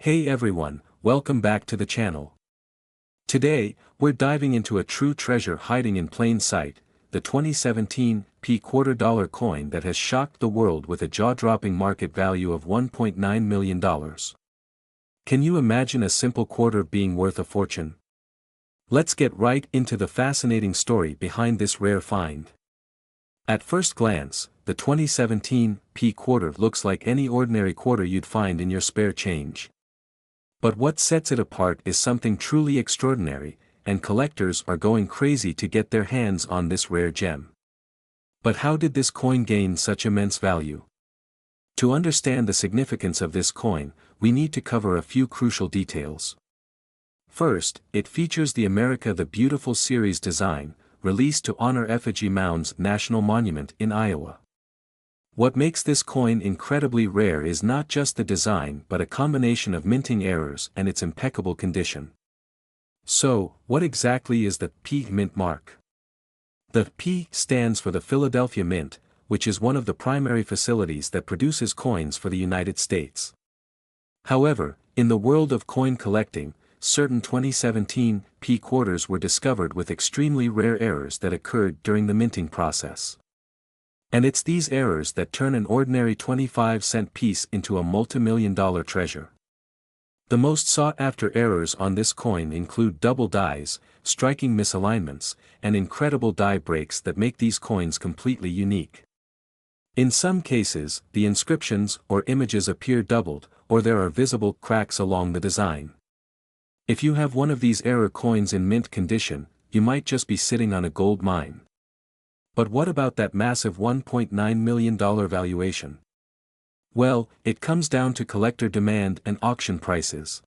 Hey everyone, welcome back to the channel. Today, we're diving into a true treasure hiding in plain sight, the 2017 P quarter dollar coin that has shocked the world with a jaw-dropping market value of $1.9 million. Can you imagine a simple quarter being worth a fortune? Let's get right into the fascinating story behind this rare find. At first glance, the 2017 P quarter looks like any ordinary quarter you'd find in your spare change. But what sets it apart is something truly extraordinary, and collectors are going crazy to get their hands on this rare gem. But how did this coin gain such immense value? To understand the significance of this coin, we need to cover a few crucial details. First, it features the America the Beautiful series design, released to honor Effigy Mound's National Monument in Iowa. What makes this coin incredibly rare is not just the design but a combination of minting errors and its impeccable condition. So, what exactly is the P Mint mark? The P stands for the Philadelphia Mint, which is one of the primary facilities that produces coins for the United States. However, in the world of coin collecting, certain 2017 P quarters were discovered with extremely rare errors that occurred during the minting process. And it's these errors that turn an ordinary 25-cent piece into a multi-million-dollar treasure. The most sought-after errors on this coin include double dies, striking misalignments, and incredible die breaks that make these coins completely unique. In some cases, the inscriptions or images appear doubled, or there are visible cracks along the design. If you have one of these error coins in mint condition, you might just be sitting on a gold mine. But what about that massive $1.9 million valuation? Well, it comes down to collector demand and auction prices.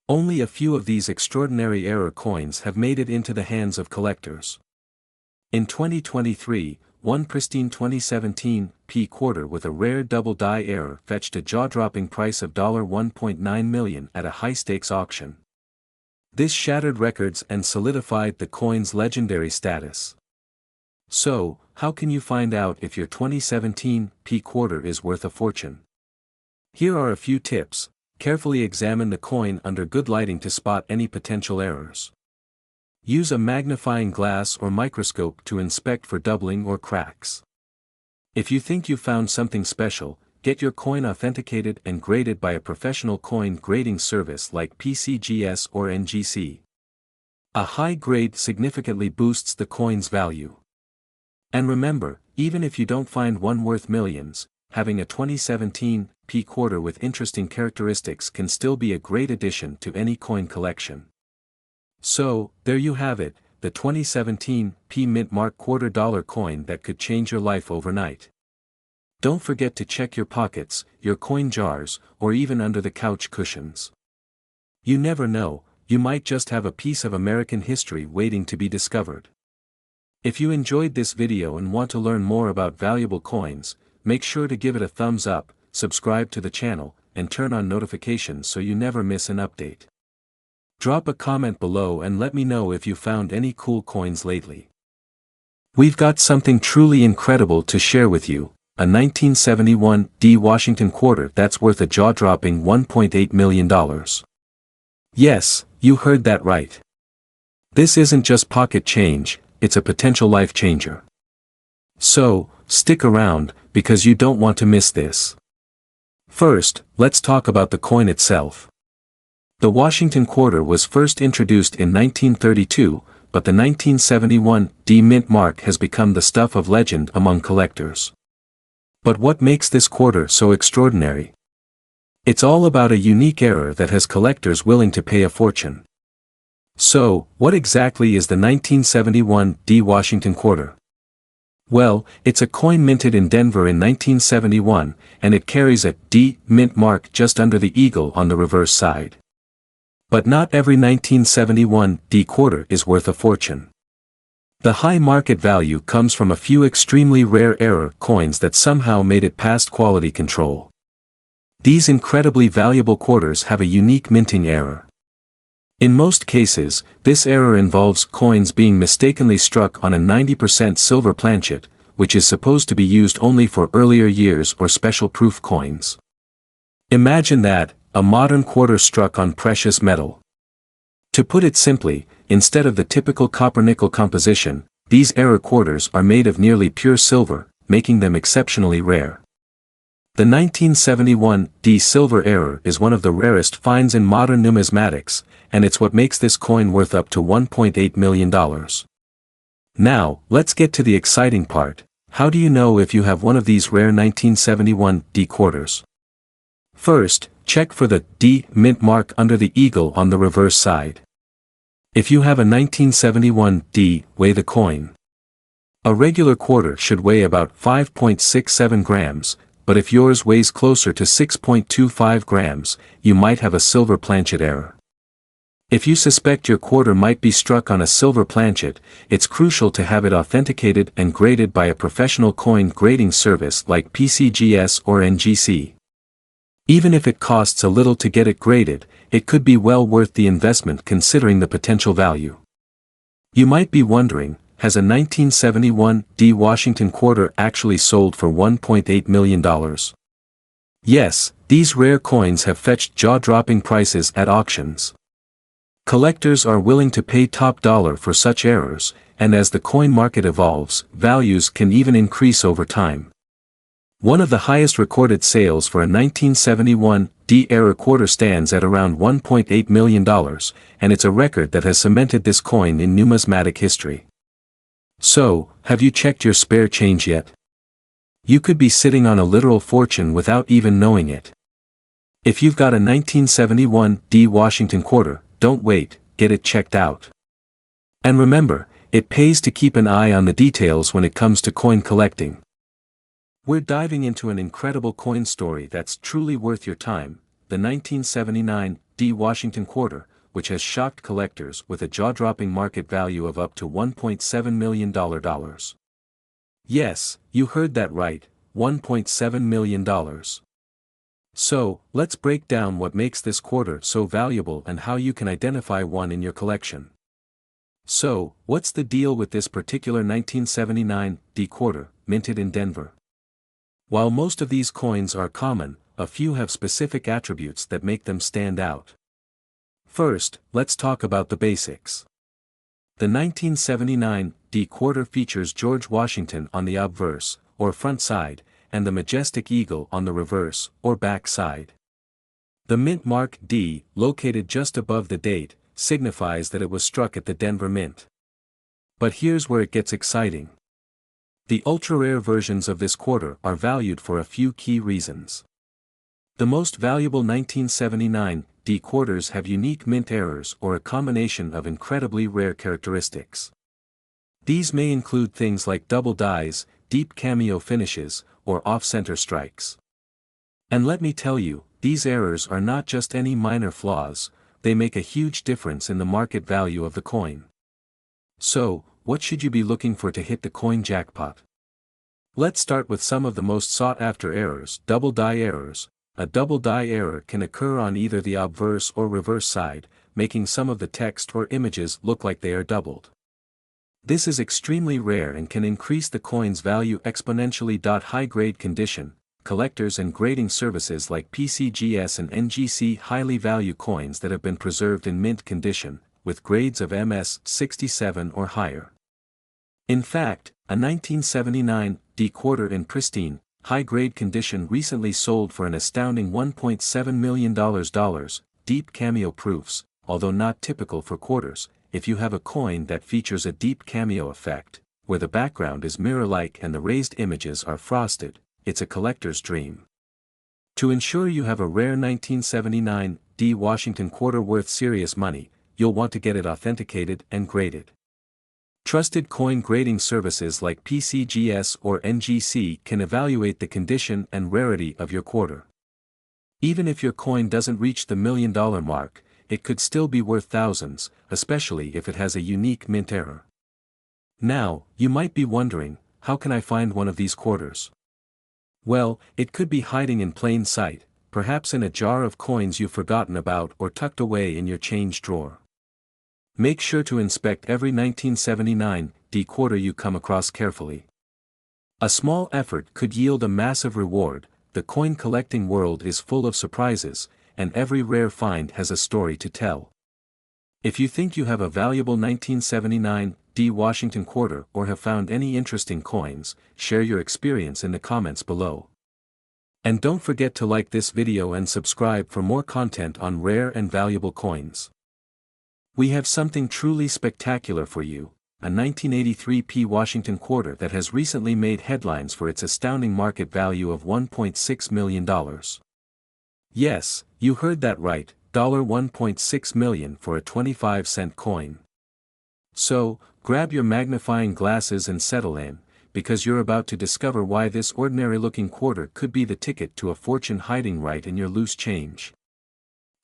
Only a few of these extraordinary error coins have made it into the hands of collectors. In 2023, one pristine 2017 P quarter with a rare double die error fetched a jaw-dropping price of $1.9 million at a high-stakes auction. This shattered records and solidified the coin's legendary status. So, how can you find out if your 2017 P quarter is worth a fortune? Here are a few tips. Carefully examine the coin under good lighting to spot any potential errors. Use a magnifying glass or microscope to inspect for doubling or cracks. If you think you found something special, get your coin authenticated and graded by a professional coin grading service like PCGS or NGC. A high grade significantly boosts the coin's value. And remember, even if you don't find one worth millions, having a 2017 P quarter with interesting characteristics can still be a great addition to any coin collection. So, there you have it, the 2017 P Mint mark quarter dollar coin that could change your life overnight. Don't forget to check your pockets, your coin jars, or even under the couch cushions. You never know, you might just have a piece of American history waiting to be discovered. If you enjoyed this video and want to learn more about valuable coins, make sure to give it a thumbs up, subscribe to the channel, and turn on notifications so you never miss an update. Drop a comment below and let me know if you found any cool coins lately. We've got something truly incredible to share with you, a 1971 D Washington quarter that's worth a jaw-dropping $1.8 million. Yes, you heard that right. This isn't just pocket change, it's a potential life changer. So, stick around, because you don't want to miss this. First, let's talk about the coin itself. The Washington quarter was first introduced in 1932, but the 1971 D Mint mark has become the stuff of legend among collectors. But what makes this quarter so extraordinary? It's all about a unique error that has collectors willing to pay a fortune. So, what exactly is the 1971 D Washington quarter? Well, it's a coin minted in Denver in 1971, and it carries a D Mint mark just under the eagle on the reverse side. But not every 1971 D quarter is worth a fortune. The high market value comes from a few extremely rare error coins that somehow made it past quality control. These incredibly valuable quarters have a unique minting error. In most cases, this error involves coins being mistakenly struck on a 90% silver planchet, which is supposed to be used only for earlier years or special proof coins. Imagine that, a modern quarter struck on precious metal. To put it simply, instead of the typical copper-nickel composition, these error quarters are made of nearly pure silver, making them exceptionally rare. The 1971 D silver error is one of the rarest finds in modern numismatics, and it's what makes this coin worth up to $1.8 million. Now, let's get to the exciting part. How do you know if you have one of these rare 1971 D quarters? First, check for the D mint mark under the eagle on the reverse side. If you have a 1971 D, weigh the coin. A regular quarter should weigh about 5.67 grams, but if yours weighs closer to 6.25 grams, you might have a silver planchet error. If you suspect your quarter might be struck on a silver planchet, it's crucial to have it authenticated and graded by a professional coin grading service like PCGS or NGC. Even if it costs a little to get it graded, it could be well worth the investment considering the potential value. You might be wondering, has a 1971 D Washington quarter actually sold for $1.8 million? Yes, these rare coins have fetched jaw-dropping prices at auctions. Collectors are willing to pay top dollar for such errors, and as the coin market evolves, values can even increase over time. One of the highest recorded sales for a 1971 D error quarter stands at around $1.8 million, and it's a record that has cemented this coin in numismatic history. So, have you checked your spare change yet? You could be sitting on a literal fortune without even knowing it. If you've got a 1971 D Washington quarter, don't wait, get it checked out. And remember, it pays to keep an eye on the details when it comes to coin collecting. We're diving into an incredible coin story that's truly worth your time, the 1979 D Washington quarter, which has shocked collectors with a jaw-dropping market value of up to $1.7 million. Yes, you heard that right, $1.7 million. So, let's break down what makes this quarter so valuable and how you can identify one in your collection. So, what's the deal with this particular 1979 D quarter, minted in Denver? While most of these coins are common, a few have specific attributes that make them stand out. First, let's talk about the basics. The 1979 D quarter features George Washington on the obverse, or front side, and the majestic eagle on the reverse, or back side. The mint mark D, located just above the date, signifies that it was struck at the Denver Mint. But here's where it gets exciting. The ultra-rare versions of this quarter are valued for a few key reasons. The most valuable 1979 D quarters have unique mint errors or a combination of incredibly rare characteristics. These may include things like double dies, deep cameo finishes, or off-center strikes. And let me tell you, these errors are not just any minor flaws, they make a huge difference in the market value of the coin. So, what should you be looking for to hit the coin jackpot? Let's start with some of the most sought-after errors. Double die errors. A double die error can occur on either the obverse or reverse side, making some of the text or images look like they are doubled. This is extremely rare and can increase the coin's value exponentially. High-grade condition. Collectors and grading services like PCGS and NGC highly value coins that have been preserved in mint condition, with grades of MS 67 or higher. In fact, a 1979 D quarter in pristine, high-grade condition recently sold for an astounding $1.7 million. Deep cameo proofs, although not typical for quarters, if you have a coin that features a deep cameo effect, where the background is mirror-like and the raised images are frosted, it's a collector's dream. To ensure you have a rare 1979 D Washington quarter worth serious money, you'll want to get it authenticated and graded. Trusted coin grading services like PCGS or NGC can evaluate the condition and rarity of your quarter. Even if your coin doesn't reach the $1 million mark, it could still be worth thousands, especially if it has a unique mint error. Now, you might be wondering, how can I find one of these quarters? Well, it could be hiding in plain sight, perhaps in a jar of coins you've forgotten about or tucked away in your change drawer. Make sure to inspect every 1979 D quarter you come across carefully. A small effort could yield a massive reward. The coin collecting world is full of surprises, and every rare find has a story to tell. If you think you have a valuable 1979 D Washington quarter or have found any interesting coins, share your experience in the comments below. And don't forget to like this video and subscribe for more content on rare and valuable coins. We have something truly spectacular for you, a 1983 P Washington quarter that has recently made headlines for its astounding market value of $1.6 million. Yes, you heard that right, $1.6 million for a 25-cent coin. So, grab your magnifying glasses and settle in, because you're about to discover why this ordinary-looking quarter could be the ticket to a fortune hiding right in your loose change.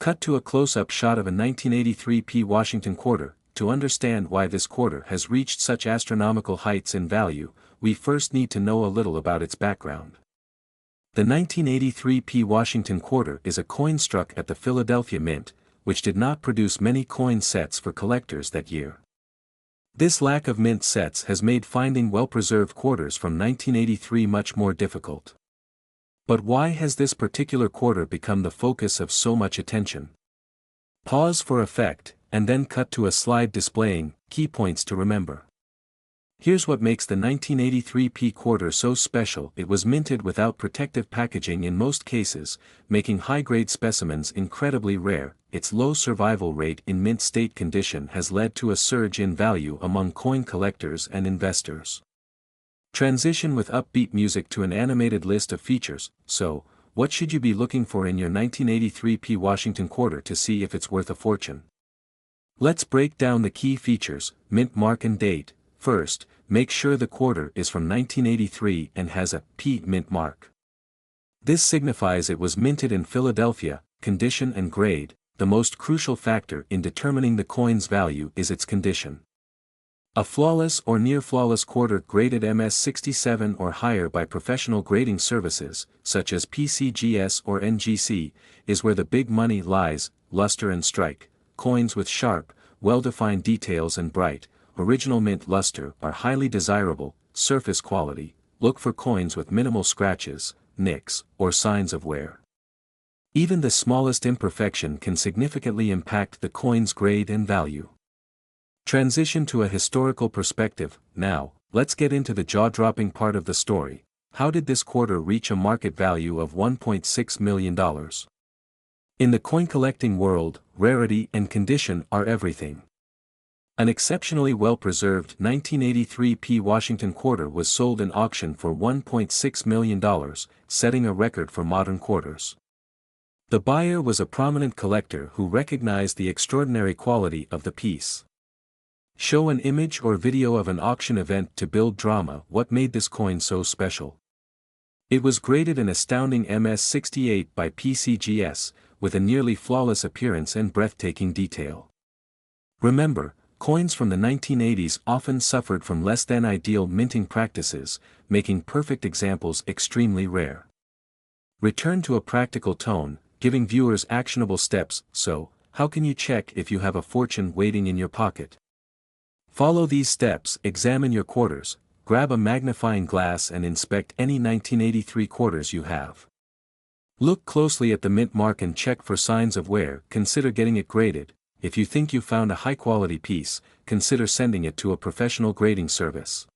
Cut to a close-up shot of a 1983 P Washington quarter. To understand why this quarter has reached such astronomical heights in value, we first need to know a little about its background. The 1983 P Washington quarter is a coin struck at the Philadelphia Mint, which did not produce many coin sets for collectors that year. This lack of mint sets has made finding well-preserved quarters from 1983 much more difficult. But why has this particular quarter become the focus of so much attention? Pause for effect, and then cut to a slide displaying key points to remember. Here's what makes the 1983 P quarter so special: it was minted without protective packaging in most cases, making high-grade specimens incredibly rare. Its low survival rate in mint state condition has led to a surge in value among coin collectors and investors. Transition with upbeat music to an animated list of features. So, what should you be looking for in your 1983 P Washington quarter to see if it's worth a fortune? Let's break down the key features: mint mark and date. First, make sure the quarter is from 1983 and has a P mint mark. This signifies it was minted in Philadelphia. Condition and grade. The most crucial factor in determining the coin's value is its condition. A flawless or near-flawless quarter graded MS67 or higher by professional grading services, such as PCGS or NGC, is where the big money lies. Luster and strike. Coins with sharp, well-defined details and bright, original mint luster are highly desirable. Surface quality. Look for coins with minimal scratches, nicks, or signs of wear. Even the smallest imperfection can significantly impact the coin's grade and value. Transition to a historical perspective. Now, let's get into the jaw-dropping part of the story. How did this quarter reach a market value of $1.6 million? In the coin collecting world, rarity and condition are everything. An exceptionally well-preserved 1983 P Washington quarter was sold in auction for $1.6 million, setting a record for modern quarters. The buyer was a prominent collector who recognized the extraordinary quality of the piece. Show an image or video of an auction event to build drama. What made this coin so special? It was graded an astounding MS68 by PCGS, with a nearly flawless appearance and breathtaking detail. Remember, coins from the 1980s often suffered from less than ideal minting practices, making perfect examples extremely rare. Return to a practical tone, giving viewers actionable steps. So, how can you check if you have a fortune waiting in your pocket? Follow these steps. Examine your quarters, grab a magnifying glass and inspect any 1983 quarters you have. Look closely at the mint mark and check for signs of wear. Consider getting it graded. If you think you found a high-quality piece, consider sending it to a professional grading service.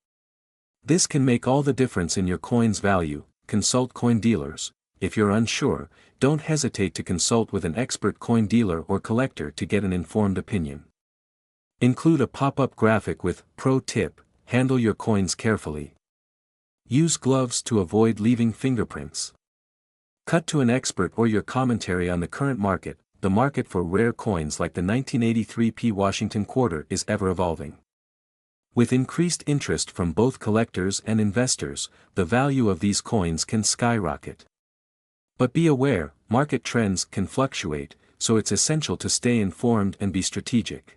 This can make all the difference in your coin's value. Consult coin dealers. If you're unsure, don't hesitate to consult with an expert coin dealer or collector to get an informed opinion. Include a pop-up graphic with "Pro Tip: Handle your coins carefully." Use gloves to avoid leaving fingerprints. Cut to an expert or your commentary on the current market. The market for rare coins like the 1983 P Washington quarter is ever evolving. With increased interest from both collectors and investors, the value of these coins can skyrocket. But be aware, market trends can fluctuate, so it's essential to stay informed and be strategic.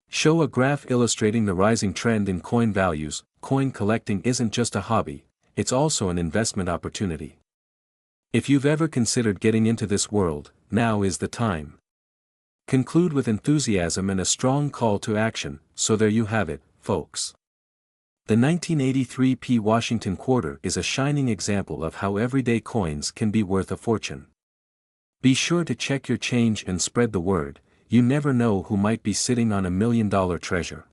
Show a graph illustrating the rising trend in coin values. Coin collecting isn't just a hobby, it's also an investment opportunity. If you've ever considered getting into this world, now is the time. Conclude with enthusiasm and a strong call to action. So there you have it, folks. The 1983 P Washington quarter is a shining example of how everyday coins can be worth a fortune. Be sure to check your change and spread the word. You never know who might be sitting on $1 million treasure.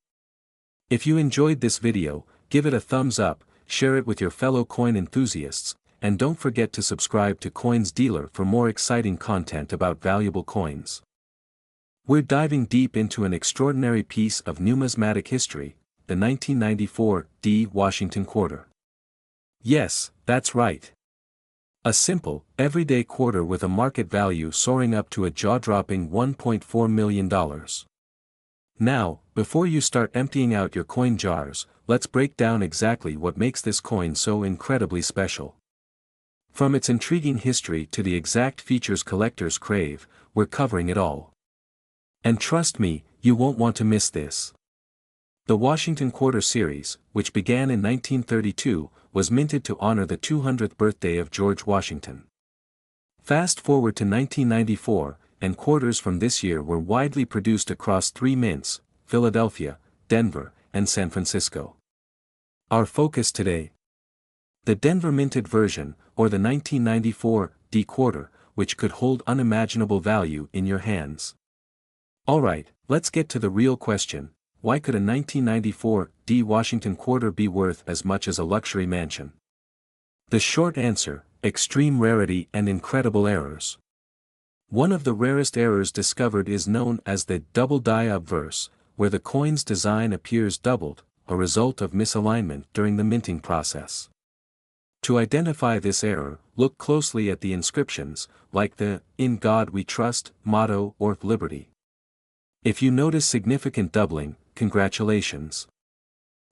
If you enjoyed this video, give it a thumbs up, share it with your fellow coin enthusiasts, and don't forget to subscribe to Coins Dealer for more exciting content about valuable coins. We're diving deep into an extraordinary piece of numismatic history, the 1994 D. Washington quarter. Yes, that's right. A simple, everyday quarter with a market value soaring up to a jaw-dropping $1.4 million. Now, before you start emptying out your coin jars, let's break down exactly what makes this coin so incredibly special. From its intriguing history to the exact features collectors crave, we're covering it all. And trust me, you won't want to miss this. The Washington Quarter Series, which began in 1932, was minted to honor the 200th birthday of George Washington. Fast forward to 1994, and quarters from this year were widely produced across 3 mints, Philadelphia, Denver, and San Francisco. Our focus today: the Denver minted version, or the 1994 D quarter, which could hold unimaginable value in your hands. Alright, let's get to the real question: why could a 1994 D Washington quarter be worth as much as a luxury mansion? The short answer: extreme rarity and incredible errors. One of the rarest errors discovered is known as the double die obverse, where the coin's design appears doubled, a result of misalignment during the minting process. To identify this error, look closely at the inscriptions, like the "In God We Trust" motto or "Liberty." If you notice significant doubling, congratulations.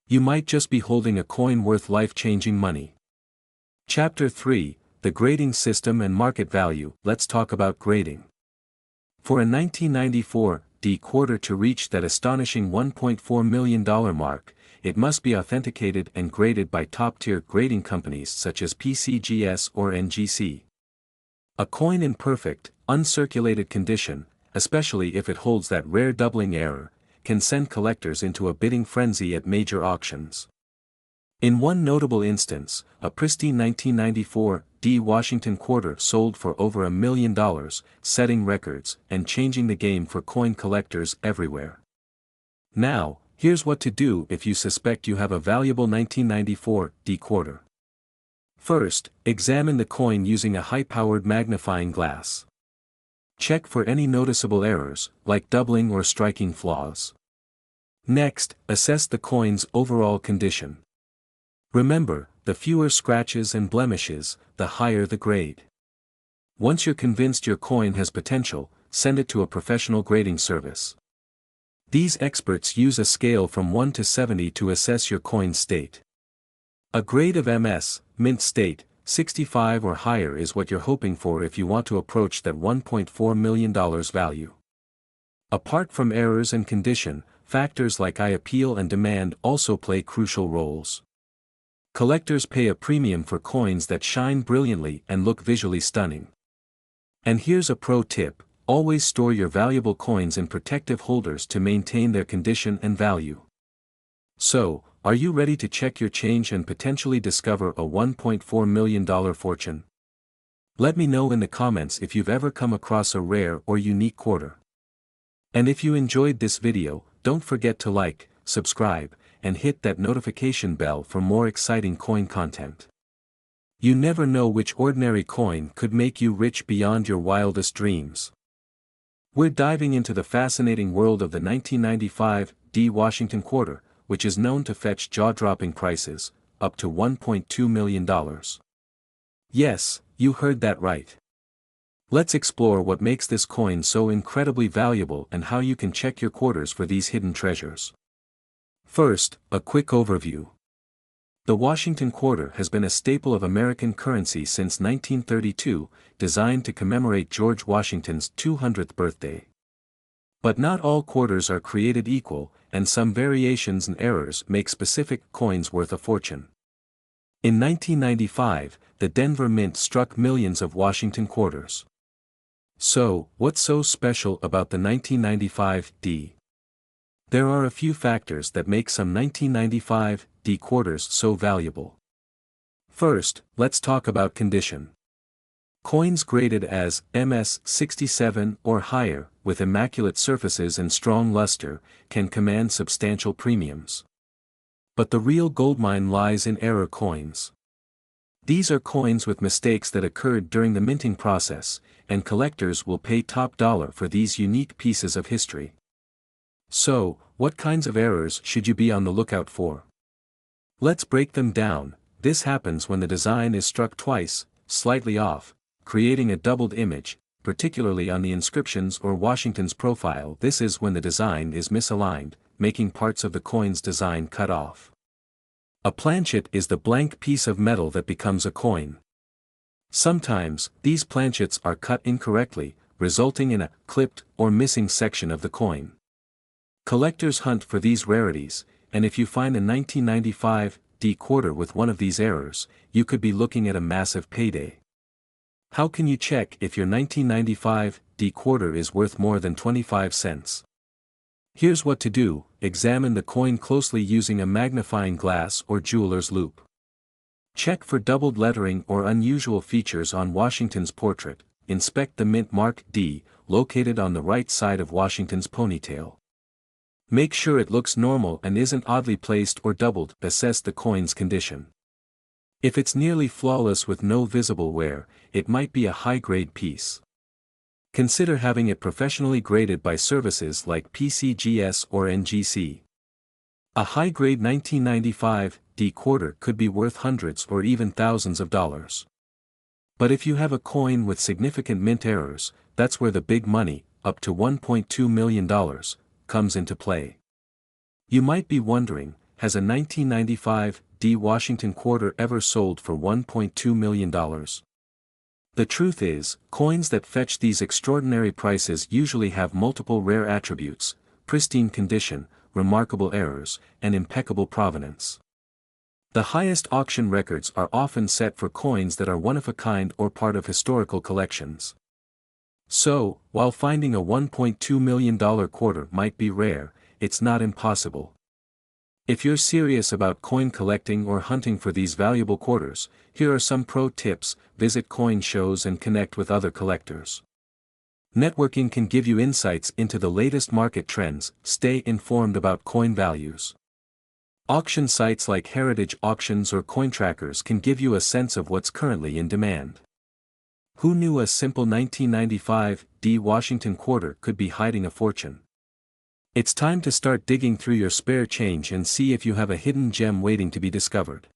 You might just be holding a coin worth life-changing money. Chapter 3: The Grading System and Market Value. Let's talk about grading. For a 1994 D quarter to reach that astonishing $1.4 million mark, it must be authenticated and graded by top-tier grading companies such as PCGS or NGC. A coin in perfect, uncirculated condition, especially if it holds that rare doubling error, can send collectors into a bidding frenzy at major auctions. In one notable instance, a pristine 1994 D Washington quarter sold for over $1 million, setting records and changing the game for coin collectors everywhere. Now, here's what to do if you suspect you have a valuable 1994 D quarter. First, examine the coin using a high-powered magnifying glass. Check for any noticeable errors, like doubling or striking flaws. Next, assess the coin's overall condition. Remember, the fewer scratches and blemishes, the higher the grade. Once you're convinced your coin has potential, send it to a professional grading service. These experts use a scale from 1 to 70 to assess your coin's state. A grade of MS, mint state, 65 or higher is what you're hoping for if you want to approach that $1.4 million value. Apart from errors and condition, factors like eye appeal and demand also play crucial roles. Collectors pay a premium for coins that shine brilliantly and look visually stunning. And here's a pro tip: always store your valuable coins in protective holders to maintain their condition and value. So, are you ready to check your change and potentially discover a $1.4 million fortune? Let me know in the comments if you've ever come across a rare or unique quarter. And if you enjoyed this video, don't forget to like, subscribe, and hit that notification bell for more exciting coin content. You never know which ordinary coin could make you rich beyond your wildest dreams. We're diving into the fascinating world of the 1995 D Washington quarter, which is known to fetch jaw-dropping prices, up to $1.2 million. Yes, you heard that right. Let's explore what makes this coin so incredibly valuable and how you can check your quarters for these hidden treasures. First, a quick overview. The Washington quarter has been a staple of American currency since 1932, designed to commemorate George Washington's 200th birthday. But not all quarters are created equal, and some variations and errors make specific coins worth a fortune. In 1995, the Denver Mint struck millions of Washington quarters. So, what's so special about the 1995 D? There are a few factors that make some 1995 D quarters so valuable. First, let's talk about condition. Coins graded as MS-67 or higher, with immaculate surfaces and strong luster, can command substantial premiums. But the real goldmine lies in error coins. These are coins with mistakes that occurred during the minting process, and collectors will pay top dollar for these unique pieces of history. So, what kinds of errors should you be on the lookout for? Let's break them down. This happens when the design is struck twice, slightly off, creating a doubled image, particularly on the inscriptions or Washington's profile. This is when the design is misaligned, making parts of the coin's design cut off. A planchet is the blank piece of metal that becomes a coin. Sometimes, these planchets are cut incorrectly, resulting in a clipped or missing section of the coin. Collectors hunt for these rarities, and if you find a 1995 D quarter with one of these errors, you could be looking at a massive payday. How can you check if your 1995 D quarter is worth more than 25 cents? Here's what to do: examine the coin closely using a magnifying glass or jeweler's loupe. Check for doubled lettering or unusual features on Washington's portrait. Inspect the mint mark D, located on the right side of Washington's ponytail. Make sure it looks normal and isn't oddly placed or doubled. Assess the coin's condition. If it's nearly flawless with no visible wear, it might be a high-grade piece. Consider having it professionally graded by services like PCGS or NGC. A high-grade 1995 D quarter could be worth hundreds or even thousands of dollars. But if you have a coin with significant mint errors, that's where the big money, up to $1.2 million, comes into play. You might be wondering, has a 1995 D Washington quarter ever sold for $1.2 million? The truth is, coins that fetch these extraordinary prices usually have multiple rare attributes: pristine condition, remarkable errors, and impeccable provenance. The highest auction records are often set for coins that are one of a kind or part of historical collections. So, while finding a $1.2 million quarter might be rare, it's not impossible. If you're serious about coin collecting or hunting for these valuable quarters, here are some pro tips: visit coin shows and connect with other collectors. Networking can give you insights into the latest market trends. Stay informed about coin values. Auction sites like Heritage Auctions or Cointrackers can give you a sense of what's currently in demand. Who knew a simple 1995 D Washington quarter could be hiding a fortune? It's time to start digging through your spare change and see if you have a hidden gem waiting to be discovered.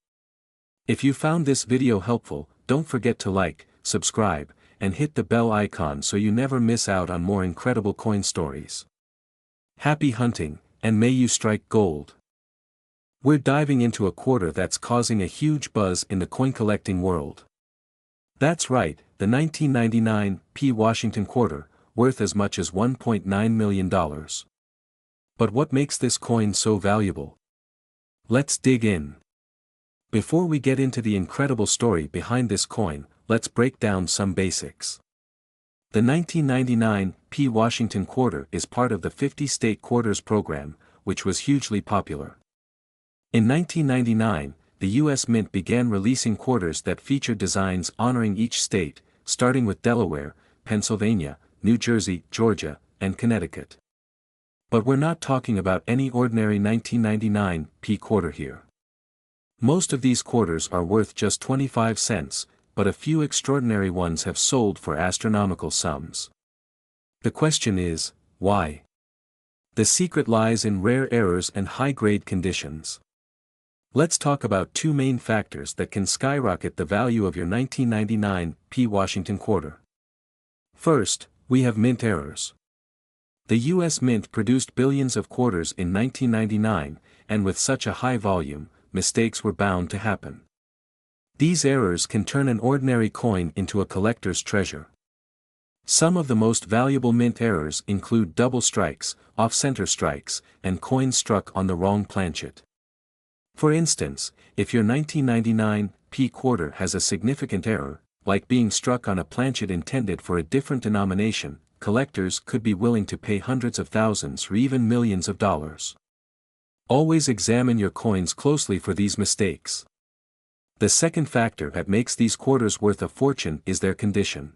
If you found this video helpful, don't forget to like, subscribe, and hit the bell icon so you never miss out on more incredible coin stories. Happy hunting, and may you strike gold! We're diving into a quarter that's causing a huge buzz in the coin collecting world. That's right, the 1999 P Washington quarter, worth as much as $1.9 million. But what makes this coin so valuable? Let's dig in. Before we get into the incredible story behind this coin, let's break down some basics. The 1999 P Washington quarter is part of the 50-state quarters program, which was hugely popular. In 1999, the U.S. Mint began releasing quarters that featured designs honoring each state, starting with Delaware, Pennsylvania, New Jersey, Georgia, and Connecticut. But we're not talking about any ordinary 1999 P quarter here. Most of these quarters are worth just 25 cents, but a few extraordinary ones have sold for astronomical sums. The question is, why? The secret lies in rare errors and high-grade conditions. Let's talk about two main factors that can skyrocket the value of your 1999 P Washington quarter. First, we have mint errors. The U.S. Mint produced billions of quarters in 1999, and with such a high volume, mistakes were bound to happen. These errors can turn an ordinary coin into a collector's treasure. Some of the most valuable mint errors include double strikes, off-center strikes, and coins struck on the wrong planchet. For instance, if your 1999 P quarter has a significant error, like being struck on a planchet intended for a different denomination, collectors could be willing to pay hundreds of thousands or even millions of dollars. Always examine your coins closely for these mistakes. The second factor that makes these quarters worth a fortune is their condition.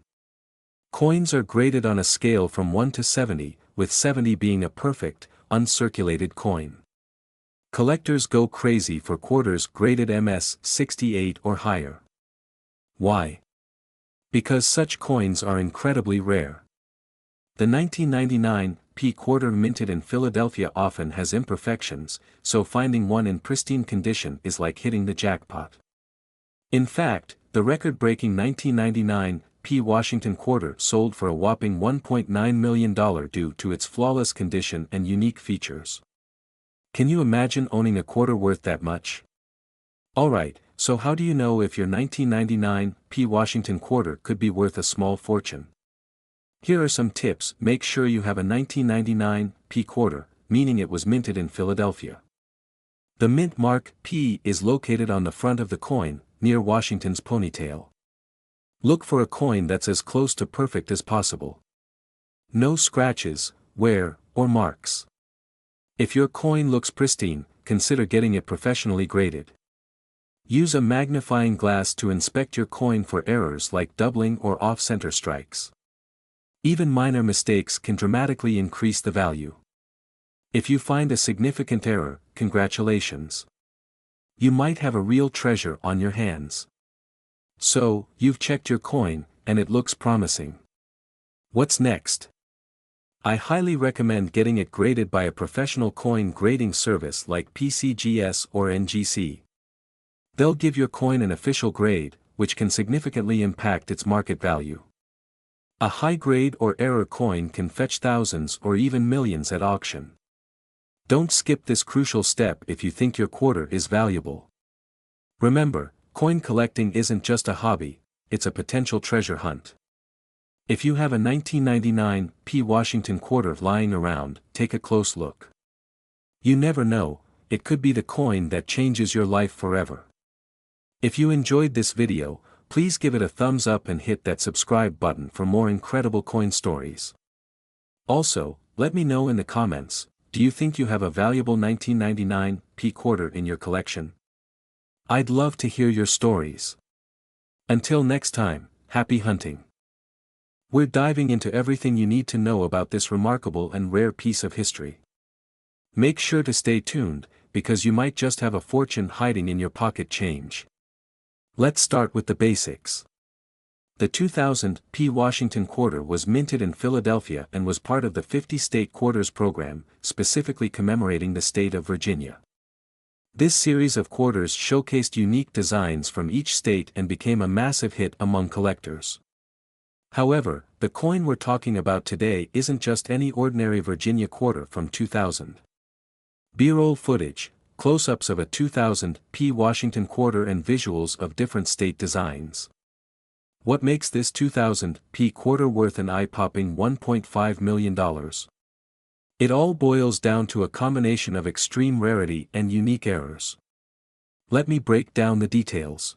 Coins are graded on a scale from 1 to 70, with 70 being a perfect, uncirculated coin. Collectors go crazy for quarters graded MS 68 or higher. Why? Because such coins are incredibly rare. The 1999 P quarter minted in Philadelphia often has imperfections, so finding one in pristine condition is like hitting the jackpot. In fact, the record-breaking 1999 P Washington quarter sold for a whopping $1.9 million due to its flawless condition and unique features. Can you imagine owning a quarter worth that much? Alright, so how do you know if your 1999 P Washington quarter could be worth a small fortune? Here are some tips. Make sure you have a 1999 P quarter, meaning it was minted in Philadelphia. The mint mark P is located on the front of the coin, near Washington's ponytail. Look for a coin that's as close to perfect as possible. No scratches, wear, or marks. If your coin looks pristine, consider getting it professionally graded. Use a magnifying glass to inspect your coin for errors like doubling or off-center strikes. Even minor mistakes can dramatically increase the value. If you find a significant error, congratulations. You might have a real treasure on your hands. So, you've checked your coin, and it looks promising. What's next? I highly recommend getting it graded by a professional coin grading service like PCGS or NGC. They'll give your coin an official grade, which can significantly impact its market value. A high grade or error coin can fetch thousands or even millions at auction. Don't skip this crucial step if you think your quarter is valuable. Remember, coin collecting isn't just a hobby, it's a potential treasure hunt. If you have a 1999 P Washington quarter lying around, take a close look. You never know, it could be the coin that changes your life forever. If you enjoyed this video, please give it a thumbs up and hit that subscribe button for more incredible coin stories. Also, let me know in the comments, do you think you have a valuable 1999 P quarter in your collection? I'd love to hear your stories. Until next time, happy hunting. We're diving into everything you need to know about this remarkable and rare piece of history. Make sure to stay tuned, because you might just have a fortune hiding in your pocket change. Let's start with the basics. The 2000 P Washington quarter was minted in Philadelphia and was part of the 50-state quarters program, specifically commemorating the state of Virginia. This series of quarters showcased unique designs from each state and became a massive hit among collectors. However, the coin we're talking about today isn't just any ordinary Virginia quarter from 2000. B-roll footage, close-ups of a 2000 P Washington quarter and visuals of different state designs. What makes this 2000 P quarter worth an eye-popping $1.5 million? It all boils down to a combination of extreme rarity and unique errors. Let me break down the details.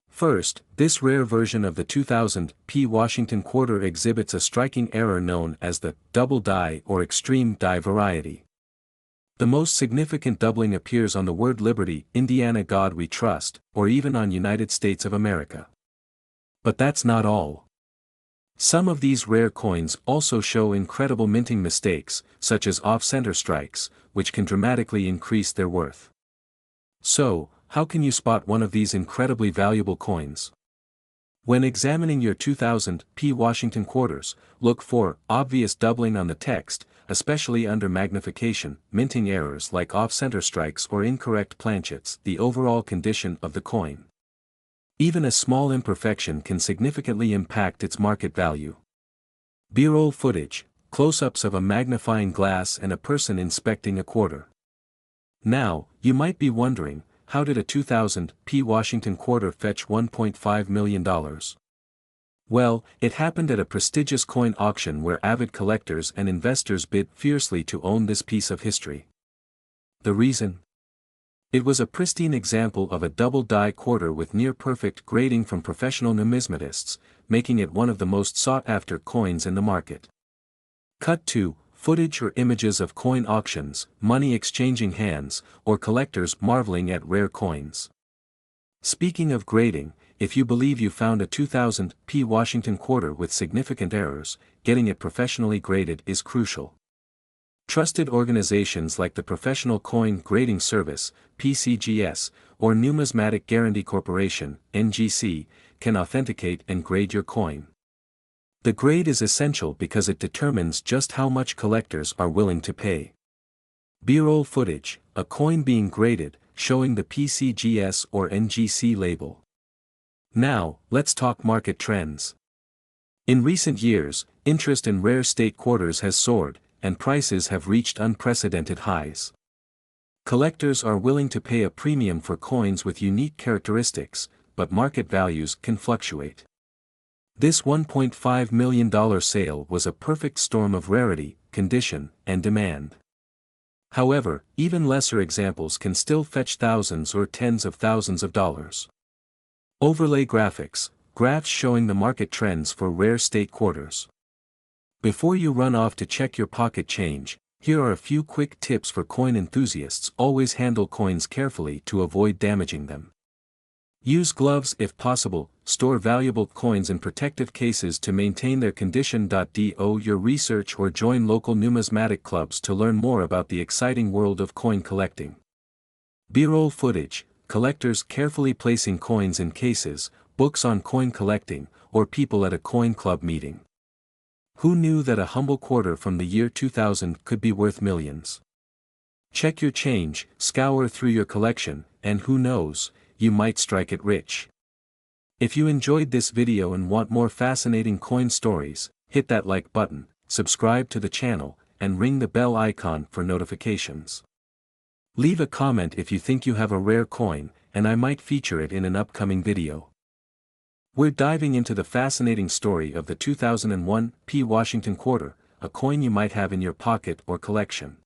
First, this rare version of the 2000 P Washington quarter exhibits a striking error known as the double die or extreme die variety. The most significant doubling appears on the word Liberty, Indiana God We Trust, or even on United States of America. But that's not all. Some of these rare coins also show incredible minting mistakes, such as off-center strikes, which can dramatically increase their worth. So, how can you spot one of these incredibly valuable coins? When examining your 2000 P Washington quarters, look for obvious doubling on the text, especially under magnification, minting errors like off-center strikes or incorrect planchets, the overall condition of the coin. Even a small imperfection can significantly impact its market value. B-roll footage, close-ups of a magnifying glass and a person inspecting a quarter. Now, you might be wondering, how did a 2000 P Washington quarter fetch $1.5 million? Well, it happened at a prestigious coin auction where avid collectors and investors bid fiercely to own this piece of history. The reason? It was a pristine example of a double die quarter with near-perfect grading from professional numismatists, making it one of the most sought-after coins in the market. Cut 2, footage or images of coin auctions, money exchanging hands, or collectors marveling at rare coins. Speaking of grading, if you believe you found a 2000 P Washington quarter with significant errors, getting it professionally graded is crucial. Trusted organizations like the Professional Coin Grading Service, PCGS, or Numismatic Guarantee Corporation, NGC, can authenticate and grade your coin. The grade is essential because it determines just how much collectors are willing to pay. B-roll footage, a coin being graded, showing the PCGS or NGC label. Now, let's talk market trends. In recent years, interest in rare state quarters has soared, and prices have reached unprecedented highs. Collectors are willing to pay a premium for coins with unique characteristics, but market values can fluctuate. This $1.5 million sale was a perfect storm of rarity, condition, and demand. However, even lesser examples can still fetch thousands or tens of thousands of dollars. Overlay graphics, graphs showing the market trends for rare state quarters. Before you run off to check your pocket change, here are a few quick tips for coin enthusiasts. Always handle coins carefully to avoid damaging them. Use gloves if possible. Store valuable coins in protective cases to maintain their condition. Do your research or join local numismatic clubs to learn more about the exciting world of coin collecting. B-roll footage, collectors carefully placing coins in cases, books on coin collecting, or people at a coin club meeting. Who knew that a humble quarter from the year 2000 could be worth millions? Check your change, scour through your collection, and who knows, you might strike it rich. If you enjoyed this video and want more fascinating coin stories, hit that like button, subscribe to the channel, and ring the bell icon for notifications. Leave a comment if you think you have a rare coin, and I might feature it in an upcoming video. We're diving into the fascinating story of the 2001 P Washington quarter, a coin you might have in your pocket or collection.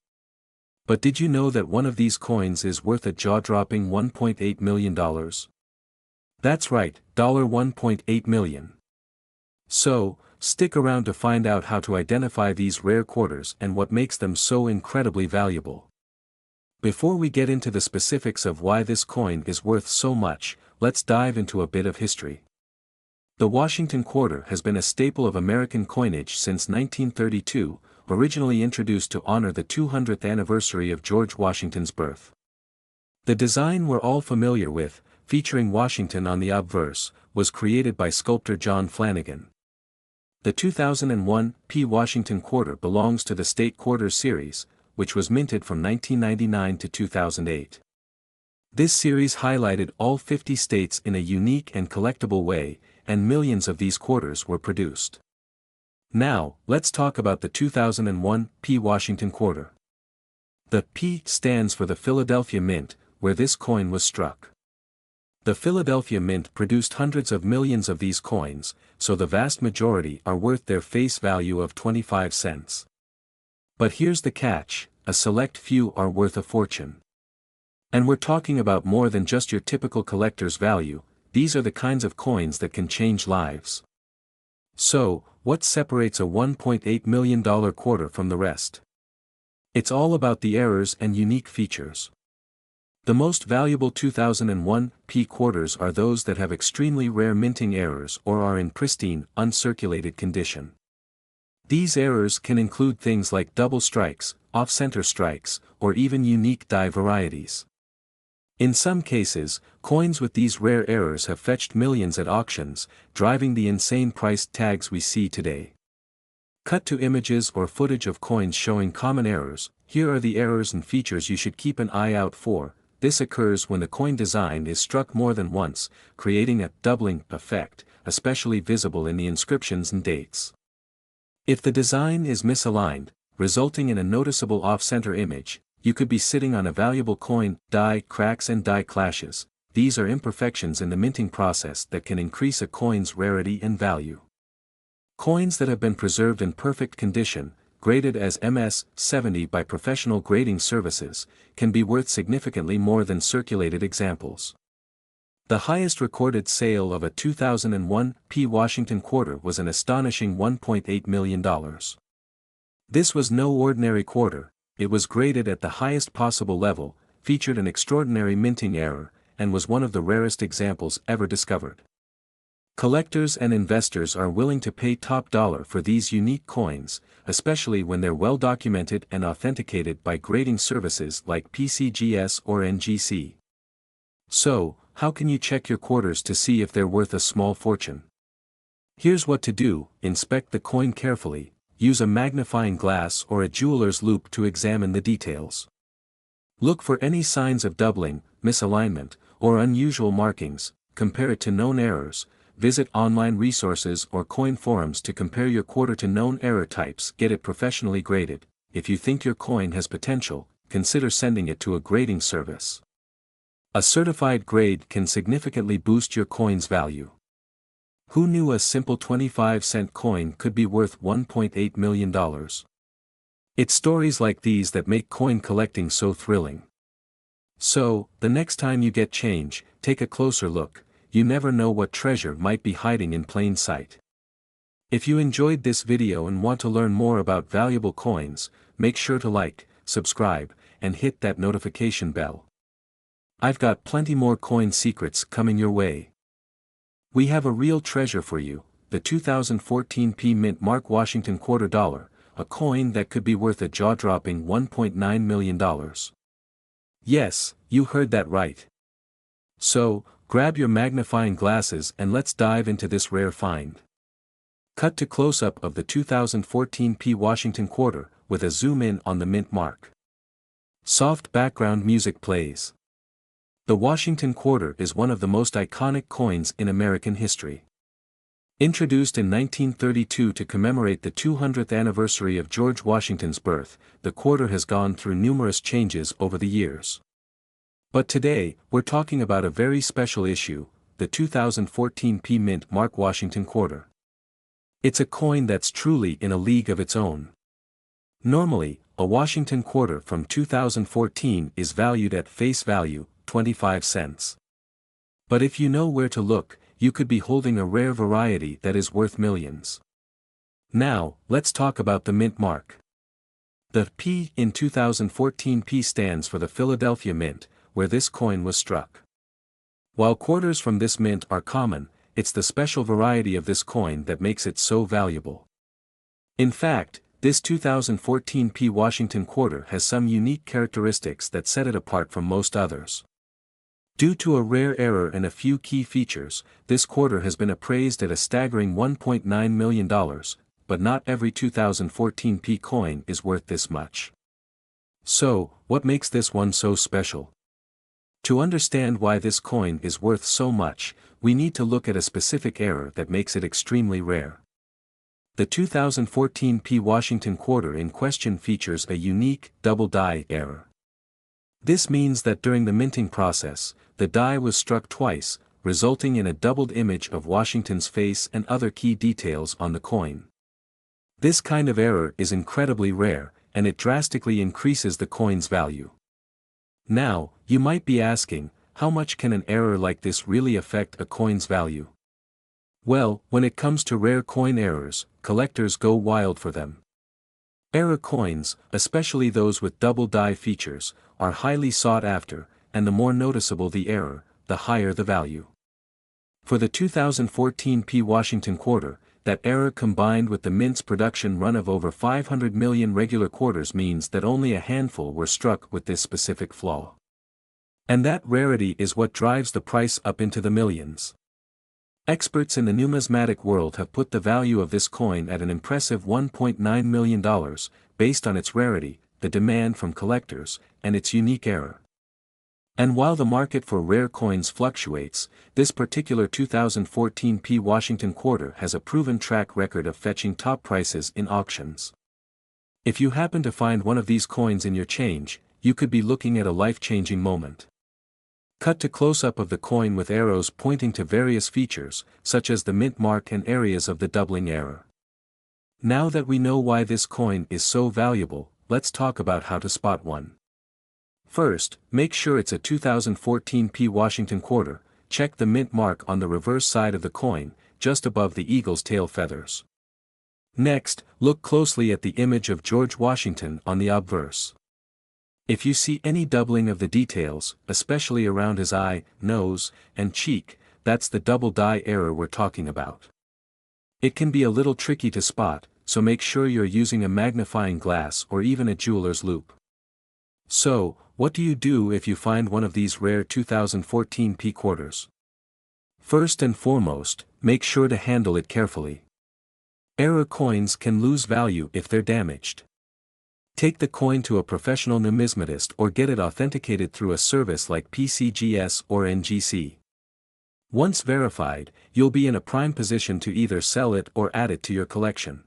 But did you know that one of these coins is worth a jaw-dropping $1.8 million? That's right, $1.8 million. So, stick around to find out how to identify these rare quarters and what makes them so incredibly valuable. Before we get into the specifics of why this coin is worth so much, let's dive into a bit of history. The Washington quarter has been a staple of American coinage since 1932, originally introduced to honor the 200th anniversary of George Washington's birth. The design we're all familiar with, featuring Washington on the obverse, was created by sculptor John Flanagan. The 2001 P Washington quarter belongs to the State Quarter series, which was minted from 1999 to 2008. This series highlighted all 50 states in a unique and collectible way, and millions of these quarters were produced. Now, let's talk about the 2001 P Washington quarter. The P stands for the Philadelphia Mint, where this coin was struck. The Philadelphia Mint produced hundreds of millions of these coins, so the vast majority are worth their face value of 25 cents. But here's the catch, a select few are worth a fortune. And we're talking about more than just your typical collector's value, these are the kinds of coins that can change lives. So, what separates a $1.8 million quarter from the rest? It's all about the errors and unique features. The most valuable 2001 P quarters are those that have extremely rare minting errors or are in pristine, uncirculated condition. These errors can include things like double strikes, off-center strikes, or even unique die varieties. In some cases, coins with these rare errors have fetched millions at auctions, driving the insane price tags we see today. Cut to images or footage of coins showing common errors. Here are the errors and features you should keep an eye out for. This occurs when the coin design is struck more than once, creating a doubling effect, especially visible in the inscriptions and dates. If the design is misaligned, resulting in a noticeable off-center image, you could be sitting on a valuable coin. Die cracks and die clashes. These are imperfections in the minting process that can increase a coin's rarity and value. Coins that have been preserved in perfect condition, graded as MS-70 by professional grading services, can be worth significantly more than circulated examples. The highest recorded sale of a 2001 P Washington quarter was an astonishing $1.8 million. This was no ordinary quarter, it was graded at the highest possible level, featured an extraordinary minting error, and was one of the rarest examples ever discovered. Collectors and investors are willing to pay top dollar for these unique coins, especially when they're well documented and authenticated by grading services like PCGS or NGC. So, how can you check your quarters to see if they're worth a small fortune? Here's what to do: inspect the coin carefully, use a magnifying glass or a jeweler's loupe to examine the details. Look for any signs of doubling, misalignment, or unusual markings, compare it to known errors. Visit online resources or coin forums to compare your quarter to known error types. Get it professionally graded. If you think your coin has potential, consider sending it to a grading service. A certified grade can significantly boost your coin's value. Who knew a simple 25-cent coin could be worth $1.8 million? It's stories like these that make coin collecting so thrilling. So, the next time you get change, take a closer look. You never know what treasure might be hiding in plain sight. If you enjoyed this video and want to learn more about valuable coins, make sure to like, subscribe, and hit that notification bell. I've got plenty more coin secrets coming your way. We have a real treasure for you, the 2014 P Mint Mark Washington Quarter Dollar, a coin that could be worth a jaw-dropping $1.9 million. Yes, you heard that right. So, grab your magnifying glasses and let's dive into this rare find. Cut to close-up of the 2014 P Washington Quarter, with a zoom in on the mint mark. Soft background music plays. The Washington Quarter is one of the most iconic coins in American history. Introduced in 1932 to commemorate the 200th anniversary of George Washington's birth, the quarter has gone through numerous changes over the years. But today, we're talking about a very special issue, the 2014 P Mint Mark Washington Quarter. It's a coin that's truly in a league of its own. Normally, a Washington Quarter from 2014 is valued at face value, 25 cents. But if you know where to look, you could be holding a rare variety that is worth millions. Now, let's talk about the mint mark. The P in 2014 P stands for the Philadelphia Mint, where this coin was struck. While quarters from this mint are common, it's the special variety of this coin that makes it so valuable. In fact, this 2014 P Washington Quarter has some unique characteristics that set it apart from most others. Due to a rare error and a few key features, this quarter has been appraised at a staggering $1.9 million, but not every 2014 P coin is worth this much. So, what makes this one so special? To understand why this coin is worth so much, we need to look at a specific error that makes it extremely rare. The 2014 P Washington Quarter in question features a unique double die error. This means that during the minting process, the die was struck twice, resulting in a doubled image of Washington's face and other key details on the coin. This kind of error is incredibly rare, and it drastically increases the coin's value. Now, you might be asking, how much can an error like this really affect a coin's value? Well, when it comes to rare coin errors, collectors go wild for them. Error coins, especially those with double die features, are highly sought after, and the more noticeable the error, the higher the value. For the 2014 P Washington Quarter, that error combined with the mint's production run of over 500 million regular quarters means that only a handful were struck with this specific flaw. And that rarity is what drives the price up into the millions. Experts in the numismatic world have put the value of this coin at an impressive $1.9 million, based on its rarity, the demand from collectors, and its unique error. And while the market for rare coins fluctuates, this particular 2014 P Washington Quarter has a proven track record of fetching top prices in auctions. If you happen to find one of these coins in your change, you could be looking at a life-changing moment. Cut to close-up of the coin with arrows pointing to various features, such as the mint mark and areas of the doubling error. Now that we know why this coin is so valuable, let's talk about how to spot one. First, make sure it's a 2014 P Washington Quarter. Check the mint mark on the reverse side of the coin, just above the eagle's tail feathers. Next, look closely at the image of George Washington on the obverse. If you see any doubling of the details, especially around his eye, nose, and cheek, that's the double dye error we're talking about. It can be a little tricky to spot, so make sure you're using a magnifying glass or even a jeweler's loupe. So, what do you do if you find one of these rare 2014 P quarters? First and foremost, make sure to handle it carefully. Error coins can lose value if they're damaged. Take the coin to a professional numismatist or get it authenticated through a service like PCGS or NGC. Once verified, you'll be in a prime position to either sell it or add it to your collection.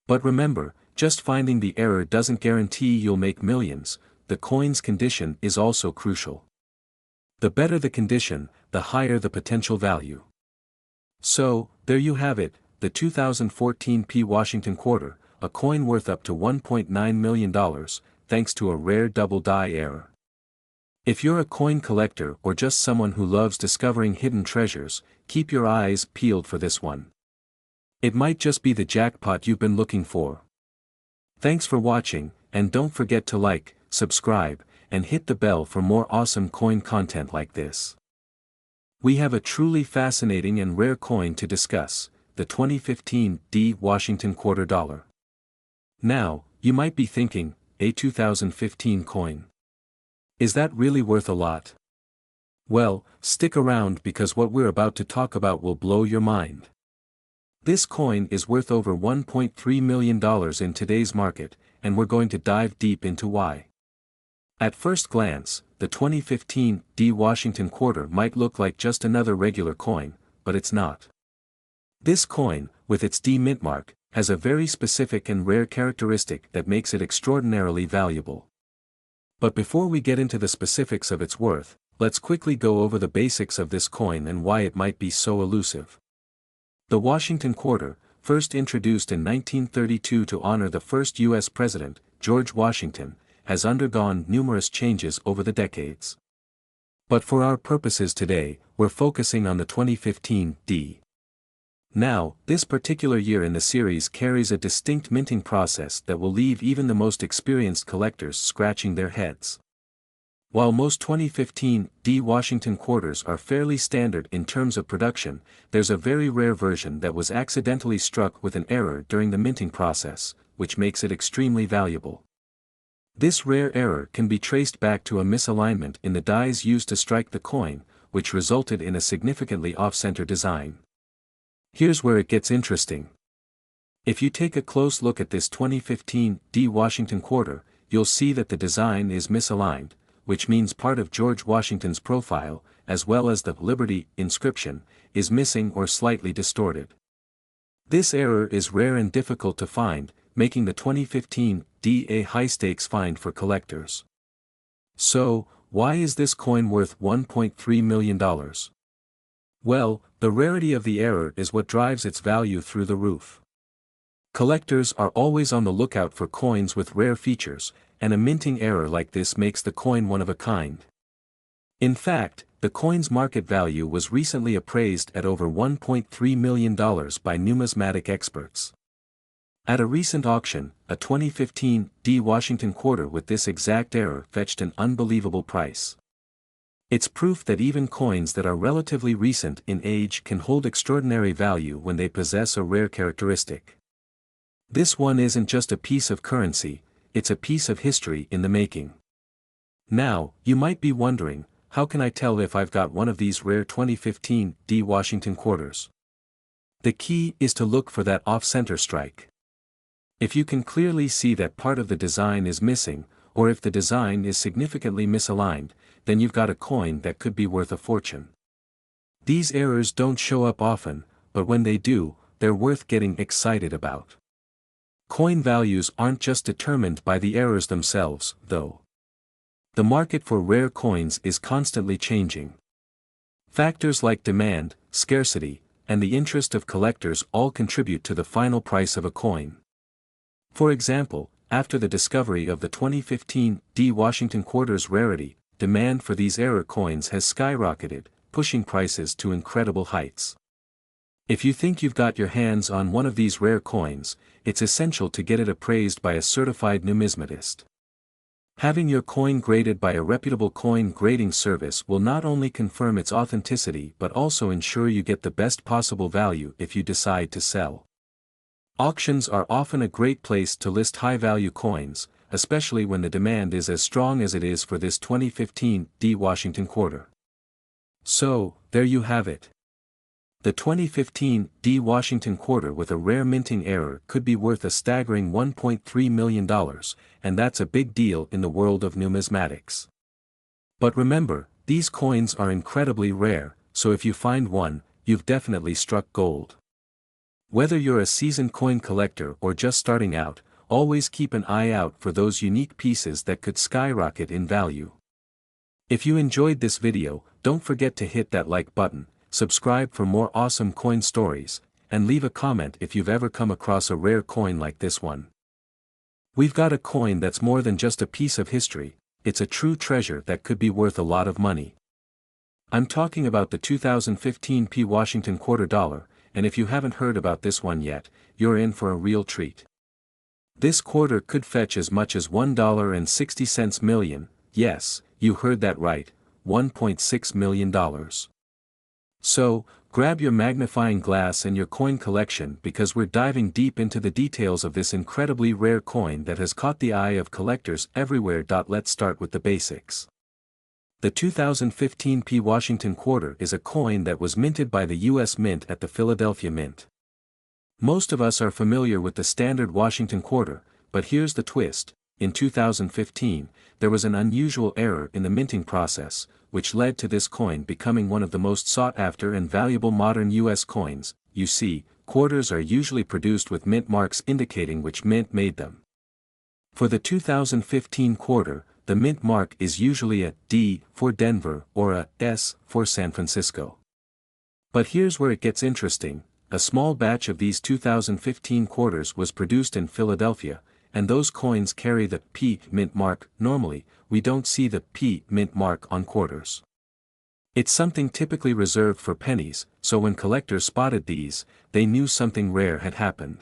But remember, just finding the error doesn't guarantee you'll make millions. The coin's condition is also crucial. The better the condition, the higher the potential value. So, there you have it, the 2014 P Washington quarter, a coin worth up to $1.9 million, thanks to a rare double dye error. If you're a coin collector or just someone who loves discovering hidden treasures, keep your eyes peeled for this one. It might just be the jackpot you've been looking for. Thanks for watching, and don't forget to like, subscribe, and hit the bell for more awesome coin content like this. We have a truly fascinating and rare coin to discuss, the 2015 D Washington quarter dollar. Now, you might be thinking, a 2015 coin. Is that really worth a lot? Well, stick around because what we're about to talk about will blow your mind. This coin is worth over $1.3 million in today's market, and we're going to dive deep into why. At first glance, the 2015 D Washington quarter might look like just another regular coin, but it's not. This coin, with its D mint mark, has a very specific and rare characteristic that makes it extraordinarily valuable. But before we get into the specifics of its worth, let's quickly go over the basics of this coin and why it might be so elusive. The Washington quarter, first introduced in 1932 to honor the first U.S. President, George Washington, has undergone numerous changes over the decades. But for our purposes today, we're focusing on the 2015 D. Now, this particular year in the series carries a distinct minting process that will leave even the most experienced collectors scratching their heads. While most 2015 D Washington quarters are fairly standard in terms of production, there's a very rare version that was accidentally struck with an error during the minting process, which makes it extremely valuable. This rare error can be traced back to a misalignment in the dies used to strike the coin, which resulted in a significantly off-center design. Here's where it gets interesting. If you take a close look at this 2015 D Washington quarter, you'll see that the design is misaligned, which means part of George Washington's profile, as well as the Liberty inscription, is missing or slightly distorted. This error is rare and difficult to find, making the 2015 D a high-stakes find for collectors. So, why is this coin worth $1.3 million? Well, the rarity of the error is what drives its value through the roof. Collectors are always on the lookout for coins with rare features, and a minting error like this makes the coin one of a kind. In fact, the coin's market value was recently appraised at over $1.3 million by numismatic experts. At a recent auction, a 2015 D Washington quarter with this exact error fetched an unbelievable price. It's proof that even coins that are relatively recent in age can hold extraordinary value when they possess a rare characteristic. This one isn't just a piece of currency, it's a piece of history in the making. Now, you might be wondering, how can I tell if I've got one of these rare 2015 D Washington quarters? The key is to look for that off-center strike. If you can clearly see that part of the design is missing, or if the design is significantly misaligned, then you've got a coin that could be worth a fortune. These errors don't show up often, but when they do, they're worth getting excited about. Coin values aren't just determined by the errors themselves, though. The market for rare coins is constantly changing. Factors like demand, scarcity, and the interest of collectors all contribute to the final price of a coin. For example, after the discovery of the 2015 D Washington quarter's rarity, demand for these error coins has skyrocketed, pushing prices to incredible heights. If you think you've got your hands on one of these rare coins, it's essential to get it appraised by a certified numismatist. Having your coin graded by a reputable coin grading service will not only confirm its authenticity but also ensure you get the best possible value if you decide to sell. Auctions are often a great place to list high-value coins, especially when the demand is as strong as it is for this 2015 D Washington quarter. So, there you have it. The 2015 D Washington quarter with a rare minting error could be worth a staggering $1.3 million, and that's a big deal in the world of numismatics. But remember, these coins are incredibly rare, so if you find one, you've definitely struck gold. Whether you're a seasoned coin collector or just starting out, always keep an eye out for those unique pieces that could skyrocket in value. If you enjoyed this video, don't forget to hit that like button, subscribe for more awesome coin stories, and leave a comment if you've ever come across a rare coin like this one. We've got a coin that's more than just a piece of history, it's a true treasure that could be worth a lot of money. I'm talking about the 2015 P Washington quarter dollar, and if you haven't heard about this one yet, you're in for a real treat. This quarter could fetch as much as $1.60 million, yes, you heard that right, $1.6 million. So, grab your magnifying glass and your coin collection because we're diving deep into the details of this incredibly rare coin that has caught the eye of collectors everywhere. Let's start with the basics. The 2015 P Washington quarter is a coin that was minted by the U.S. Mint at the Philadelphia Mint. Most of us are familiar with the standard Washington quarter, but here's the twist: in 2015, there was an unusual error in the minting process, which led to this coin becoming one of the most sought-after and valuable modern U.S. coins. You see, quarters are usually produced with mint marks indicating which mint made them. For the 2015 quarter, the mint mark is usually a D for Denver or a S for San Francisco. But here's where it gets interesting: a small batch of these 2015 quarters was produced in Philadelphia, and those coins carry the P mint mark. Normally, we don't see the P mint mark on quarters. It's something typically reserved for pennies, so when collectors spotted these, they knew something rare had happened.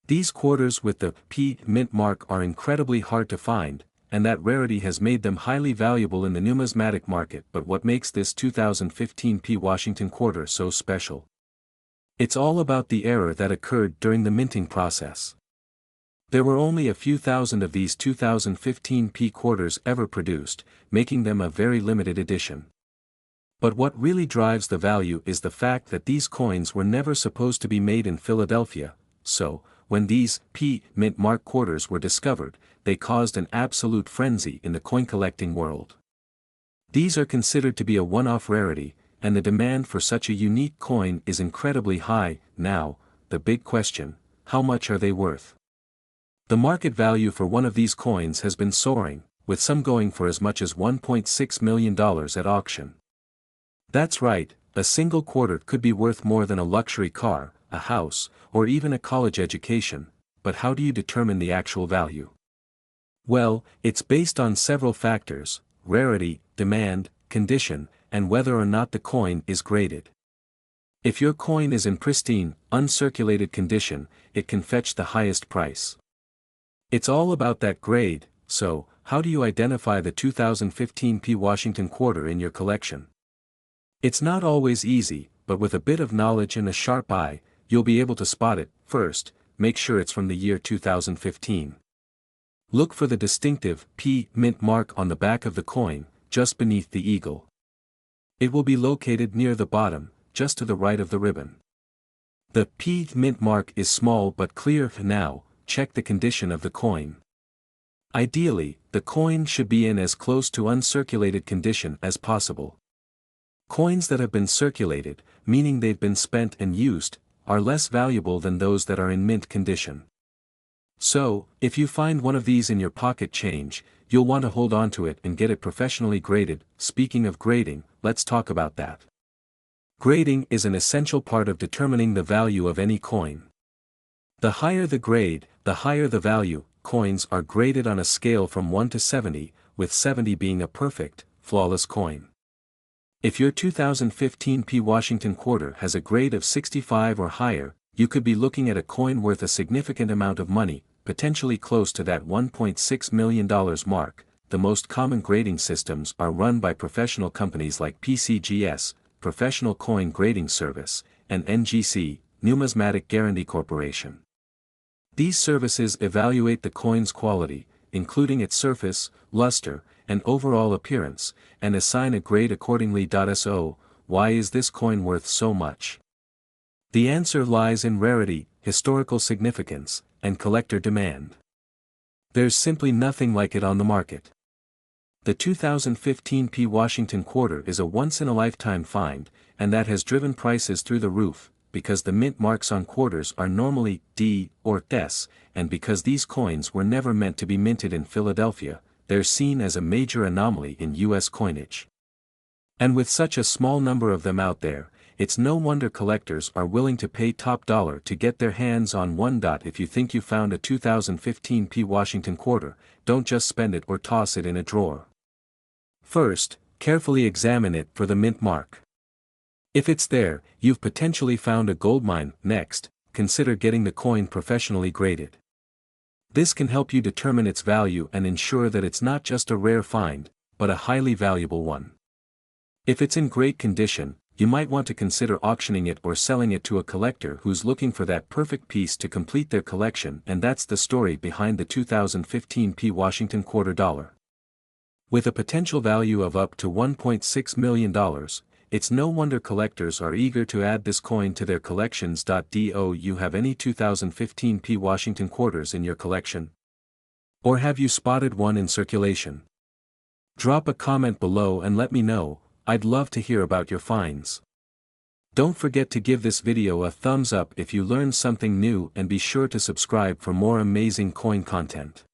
These quarters with the P mint mark are incredibly hard to find, and that rarity has made them highly valuable in the numismatic market. But what makes this 2015 P Washington quarter so special? It's all about the error that occurred during the minting process. There were only a few thousand of these 2015 P quarters ever produced, making them a very limited edition. But what really drives the value is the fact that these coins were never supposed to be made in Philadelphia, so, when these P mint mark quarters were discovered, they caused an absolute frenzy in the coin collecting world. These are considered to be a one-off rarity, and the demand for such a unique coin is incredibly high. Now, the big question: how much are they worth? The market value for one of these coins has been soaring, with some going for as much as $1.6 million at auction. That's right, a single quarter could be worth more than a luxury car, a house, or even a college education. But how do you determine the actual value? Well, it's based on several factors: rarity, demand, condition, and whether or not the coin is graded. If your coin is in pristine, uncirculated condition, it can fetch the highest price. It's all about that grade. So, how do you identify the 2015 P Washington quarter in your collection? It's not always easy, but with a bit of knowledge and a sharp eye, you'll be able to spot it. First, make sure it's from the year 2015. Look for the distinctive P mint mark on the back of the coin, just beneath the eagle. It will be located near the bottom, just to the right of the ribbon. The P mint mark is small but clear. Now, check the condition of the coin. Ideally, the coin should be in as close to uncirculated condition as possible. Coins that have been circulated, meaning they've been spent and used, are less valuable than those that are in mint condition. So, if you find one of these in your pocket change, you'll want to hold on to it and get it professionally graded. Speaking of grading, let's talk about that. Grading is an essential part of determining the value of any coin. The higher the grade, the higher the value. Coins are graded on a scale from 1 to 70, with 70 being a perfect, flawless coin. If your 2015 P Washington quarter has a grade of 65 or higher, you could be looking at a coin worth a significant amount of money. potentially close to that $1.6 million mark. The most common grading systems are run by professional companies like PCGS, Professional Coin Grading Service, and NGC, Numismatic Guarantee Corporation. These services evaluate the coin's quality, including its surface, luster, and overall appearance, and assign a grade accordingly. So, why is this coin worth so much? The answer lies in rarity, historical significance, and collector demand. There's simply nothing like it on the market. The 2015 P. Washington quarter is a once-in-a-lifetime find, and that has driven prices through the roof, because the mint marks on quarters are normally D or S, and because these coins were never meant to be minted in Philadelphia, they're seen as a major anomaly in U.S. coinage. And with such a small number of them out there, it's no wonder collectors are willing to pay top dollar to get their hands on one. If you think you found a 2015 P. Washington quarter, don't just spend it or toss it in a drawer. First, carefully examine it for the mint mark. If it's there, you've potentially found a goldmine. Next, consider getting the coin professionally graded. This can help you determine its value and ensure that it's not just a rare find, but a highly valuable one. If it's in great condition, you might want to consider auctioning it or selling it to a collector who's looking for that perfect piece to complete their collection. And that's the story behind the 2015 P. Washington quarter dollar. With a potential value of up to $1.6 million, it's no wonder collectors are eager to add this coin to their collections. Do you have any 2015 P. Washington quarters in your collection? Or have you spotted one in circulation? Drop a comment below and let me know. I'd love to hear about your finds. Don't forget to give this video a thumbs up if you learned something new, and be sure to subscribe for more amazing coin content.